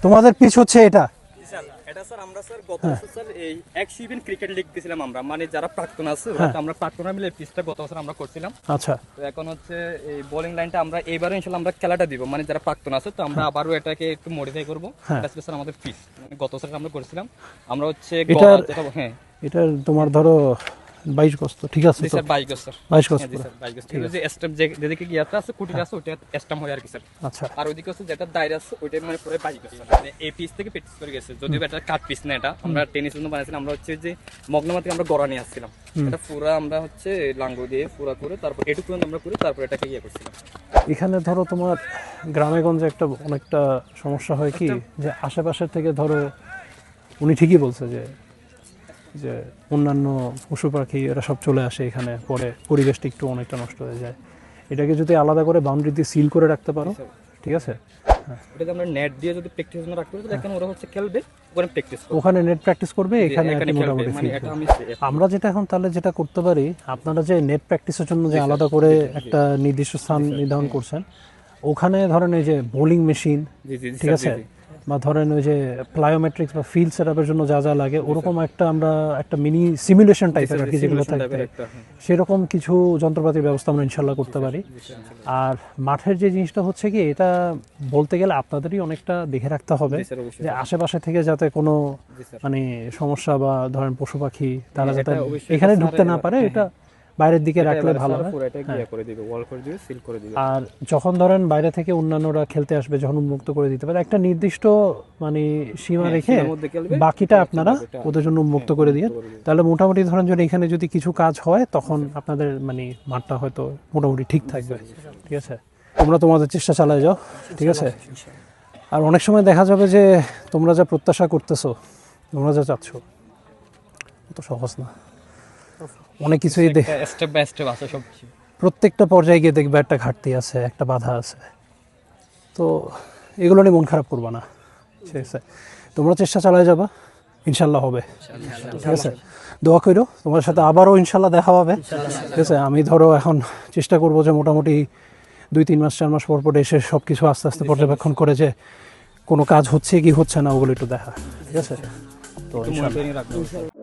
তোমাদের পিচ হচ্ছে এটা? এটা স্যার আমরা স্যার গত বছর স্যার এই এক্সিবিশন ক্রিকেট লিগ দিয়েছিলাম আমরা, মানে যারা প্রাক্তন আছে আমরা প্রাক্তনরা মিলে পিচটা গত বছর আমরা করছিলাম। আচ্ছা, তো এখন হচ্ছে এই বোলিং লাইনটা আমরা এবারে ইনশাআল্লাহ আমরা খেলাটা দিব, মানে যারা প্রাক্তন আছে তো আমরা আবারও এটাকে একটু মডিফাই করব। এটা স্যার আমাদের পিচ, মানে গত বছর আমরা করেছিলাম। আমরা হচ্ছে হ্যাঁ এটা তোমার ধরো 22 গজ, তো ঠিক আছে? স্যার 22 গজ স্যার, 22 গজ জি স্যার 22 গজ। ঠিক আছে, স্ট্যাম্প যেদিকে গিয়াটা আছে কুটিটা আছে ওটা স্ট্যাম্প হয় আর কি স্যার। আচ্ছা, আর ওইদিকে হচ্ছে যেটা দায়রা আছে ওইটা মানে পুরো 22 গজ স্যার, মানে এই পিস থেকে প্র্যাকটিস করে গেছে। যদিও এটা কাট পিস না, এটা আমরা টেনিস জন্য বানাইছিলাম। আমরা হচ্ছে যে মগনামা থেকে আমরা গড়া নিয়ে আসছিলাম, এটা পুরো আমরা হচ্ছে লাঙ্গো দিয়ে পুরো করে তারপর এটুকু পর্যন্ত আমরা করে তারপর এটাকে ইয়ে করছিলাম। এখানে ধরো তোমার গ্রামে গঞ্জে একটা অনেকটা সমস্যা হয় কি, যে আশেপাশের থেকে ধরো উনি ঠিকই বলছে যে অন্যান্য পশু পাখি এরা সব চলে আসে এখানে, পরে পরিবেশটা একটু অনেকটা নষ্ট হয়ে যায়। এটাকে যদি আলাদা করে বাউন্ডারি দিয়ে সিল করে রাখতে পারো, ঠিক আছে? এটাকে আমরা নেট দিয়ে যদি প্র্যাকটিস জন্য রাখতে পারি তাহলে এখানে ওরা হচ্ছে খেলবে, ওখানে প্র্যাকটিস করবে, ওখানে নেট প্র্যাকটিস করবে, এখানে মোটামুটি মানে এটা আমি আমরা যেটা এখন তাহলে যেটা করতে পারি, আপনারা যে নেট প্র্যাকটিসের জন্য যে আলাদা করে একটা নির্দিষ্ট স্থান নির্ধারণ করছেন, ওখানে ধরেন এই যে বোলিং মেশিন, ঠিক আছে, বা ধরেন ওই যে প্লায়োমেট্রিক্স বা ফিল্ড সেটআপের জন্য যা যা লাগে ওরকম আমরা একটা মিনি সিমুলেশন টাইপের আর কি যেগুলো থাকবে, সেরকম কিছু যন্ত্রপাতির ব্যবস্থা আমরা ইনশাল্লাহ করতে পারি। আর মাঠের যে জিনিসটা হচ্ছে কি, এটা বলতে গেলে আপনাদেরই অনেকটা দেখে রাখতে হবে যে আশেপাশে থেকে যাতে কোনো মানে সমস্যা বা ধরেন পশু পাখি তারা যাতে এখানে ঢুকতে না পারে, এটা বাইরের দিকে রাখলে ভালো হয়। আর যখন ধরেন বাইরে থেকে অন্যান্যরা খেলতে আসবে, যখন উন্মুক্ত করে দিতে পারে একটা নির্দিষ্ট মানে সীমা রেখে, বাকিটা আপনারা ওদের জন্য উন্মুক্ত করে দিয়ে, তাহলে মোটামুটি ধরেন যদি এখানে যদি কিছু কাজ হয় তখন আপনাদের মানে মাঠটা হয়তো মোটামুটি ঠিক থাকবে, ঠিক আছে? তোমরা তোমাদের চেষ্টা চালায় যাও, ঠিক আছে? আর অনেক সময় দেখা যাবে যে তোমরা যা প্রত্যাশা করতেছো, তোমরা যা চাচ্ছ, অত সহজ না। অনেক কিছুই স্টেপ বাই স্টেপ আছে, সব প্রত্যেকটা পর্যায়ে গিয়ে দেখবে একটা ঘাটতি আছে, একটা বাধা আছে। তো এগুলো নিয়ে মন খারাপ করবা না, ঠিক আছে? তোমরা চেষ্টা চালায় যাবা, ইনশাল্লাহ হবে, ঠিক আছে? দোয়া করো, তোমার সাথে আবারও ইনশাল্লাহ দেখা হবে, ঠিক আছে? আমি ধরো এখন চেষ্টা করবো যে মোটামুটি 2-3 মাস 4 মাস পর পর এসে সব কিছু আস্তে আস্তে পর্যবেক্ষণ করে যে কোনো কাজ হচ্ছে কি হচ্ছে না ওগুলো একটু দেখা, ঠিক আছে? তো ইনশাল্লাহ।